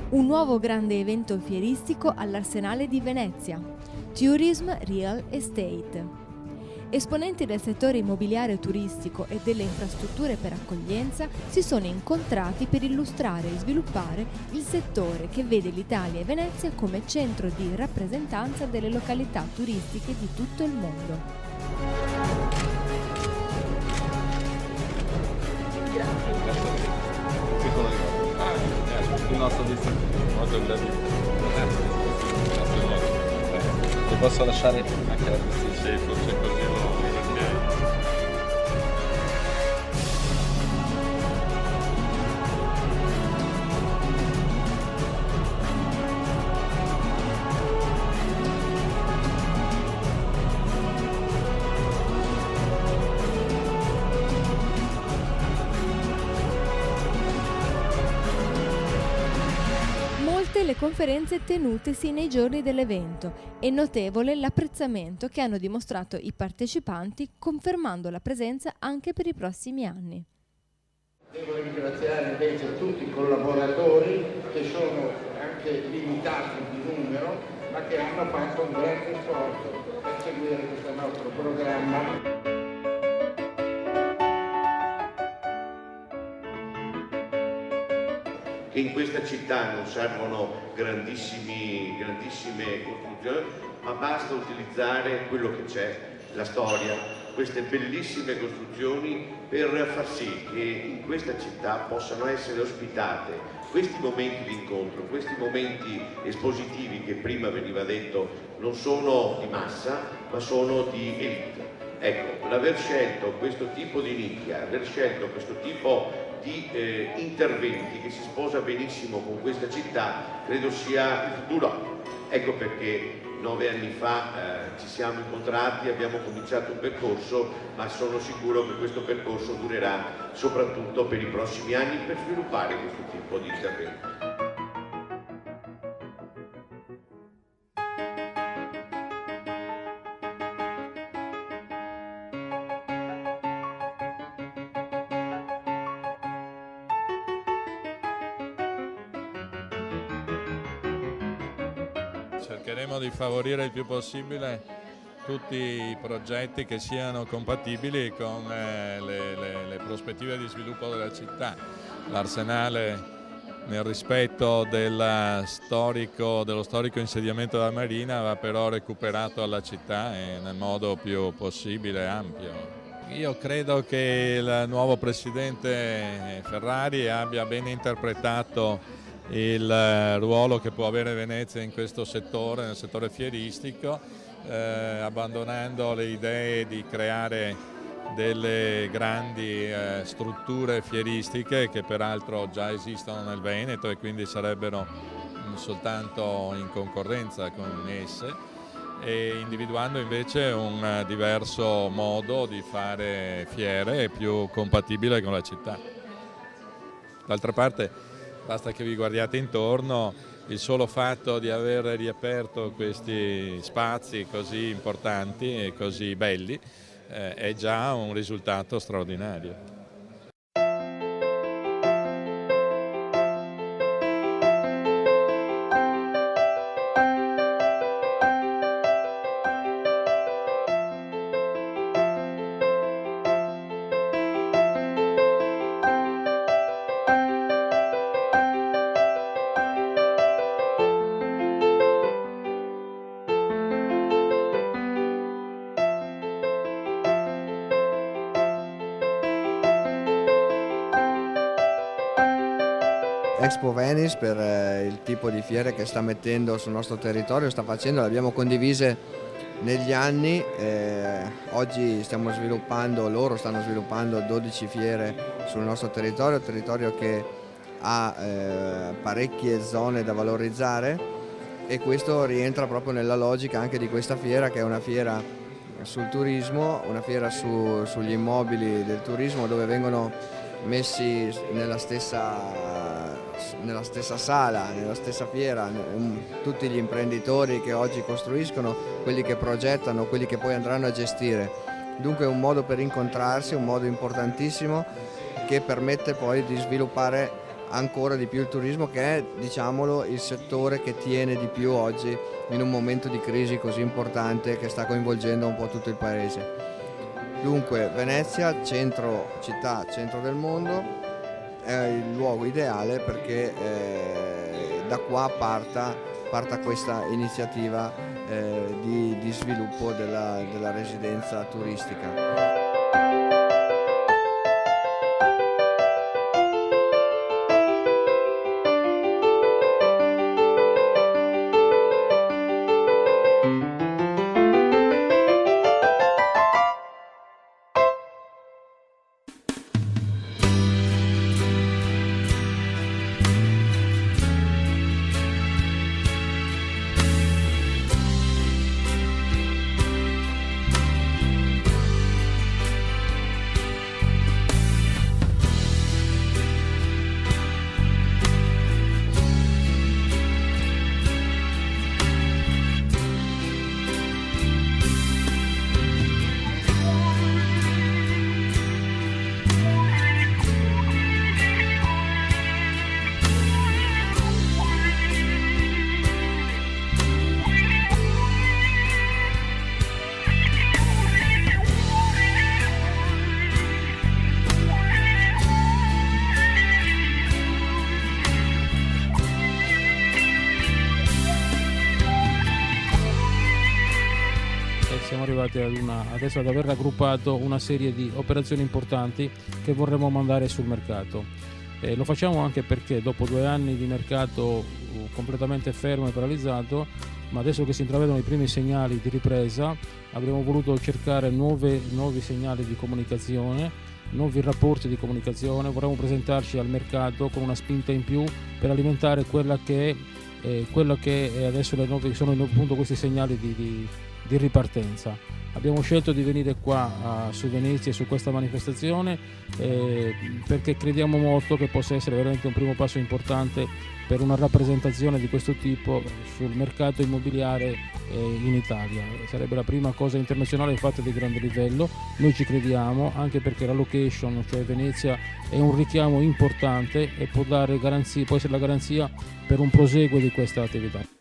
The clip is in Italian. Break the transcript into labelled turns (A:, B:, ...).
A: Un nuovo grande evento fieristico all'Arsenale di Venezia, Tourism Real Estate. Esponenti del settore immobiliare turistico e delle infrastrutture per accoglienza si sono incontrati per illustrare e sviluppare il settore che vede l'Italia e Venezia come centro di rappresentanza delle località turistiche di tutto il mondo.
B: Il nostro distretto, molto gradito. Ti posso lasciare anche la vestita? Sì, forse così lo divertirei.
A: Le conferenze tenutesi nei giorni dell'evento e notevole l'apprezzamento che hanno dimostrato i partecipanti, confermando la presenza anche per i prossimi anni.
C: Devo ringraziare invece tutti i collaboratori che sono anche limitati di numero, ma che hanno fatto un grande sforzo per seguire questo nostro programma.
D: Che in questa città non servono grandissime costruzioni, ma basta utilizzare quello che c'è, la storia, queste bellissime costruzioni per far sì che in questa città possano essere ospitate questi momenti di incontro, questi momenti espositivi che prima veniva detto non sono di massa, ma sono di elite. Ecco, l'aver scelto questo tipo di nicchia, aver scelto questo tipo di interventi che si sposa benissimo con questa città, credo sia il futuro. Ecco perché 9 anni fa ci siamo incontrati, abbiamo cominciato un percorso, ma sono sicuro che questo percorso durerà soprattutto per i prossimi anni per sviluppare questo tipo di interventi.
B: Cercheremo di favorire il più possibile tutti i progetti che siano compatibili con le prospettive di sviluppo della città. L'Arsenale, nel rispetto dello storico insediamento della Marina, va però recuperato alla città e nel modo più possibile ampio. Io credo che il nuovo presidente Ferrari abbia ben interpretato il ruolo che può avere Venezia in questo settore, nel settore fieristico, abbandonando le idee di creare delle grandi strutture fieristiche che peraltro già esistono nel Veneto e quindi sarebbero soltanto in concorrenza con esse, e individuando invece un diverso modo di fare fiere più compatibile con la città. D'altra parte basta che vi guardiate intorno, il solo fatto di aver riaperto questi spazi così importanti e così belli è già un risultato straordinario.
E: Expo Venice per il tipo di fiere che sta mettendo sul nostro territorio, sta facendo, le abbiamo condivise negli anni. Oggi loro stanno sviluppando 12 fiere sul nostro territorio che ha parecchie zone da valorizzare, e questo rientra proprio nella logica anche di questa fiera, che è una fiera sul turismo, una fiera sugli immobili del turismo, dove vengono messi nella stessa nella stessa sala, nella stessa fiera, tutti gli imprenditori che oggi costruiscono, quelli che progettano, quelli che poi andranno a gestire. Dunque è un modo per incontrarsi, un modo importantissimo che permette poi di sviluppare ancora di più il turismo, che è, diciamolo, il settore che tiene di più oggi in un momento di crisi così importante che sta coinvolgendo un po' tutto il paese. Dunque Venezia, centro città, centro del mondo, è il luogo ideale perché da qua parta questa iniziativa di sviluppo della residenza turistica.
F: Siamo arrivati adesso ad aver raggruppato una serie di operazioni importanti che vorremmo mandare sul mercato. Lo facciamo anche perché dopo 2 anni di mercato completamente fermo e paralizzato, ma adesso che si intravedono i primi segnali di ripresa, abbiamo voluto cercare nuovi segnali di comunicazione, nuovi rapporti di comunicazione. Vorremmo presentarci al mercato con una spinta in più per alimentare quello che adesso sono appunto questi segnali di ripartenza. Abbiamo scelto di venire qua su Venezia, su questa manifestazione, perché crediamo molto che possa essere veramente un primo passo importante per una rappresentazione di questo tipo sul mercato immobiliare in Italia. Sarebbe la prima cosa internazionale fatta di grande livello. Noi ci crediamo, anche perché la location, cioè Venezia, è un richiamo importante e può essere la garanzia per un proseguo di questa attività.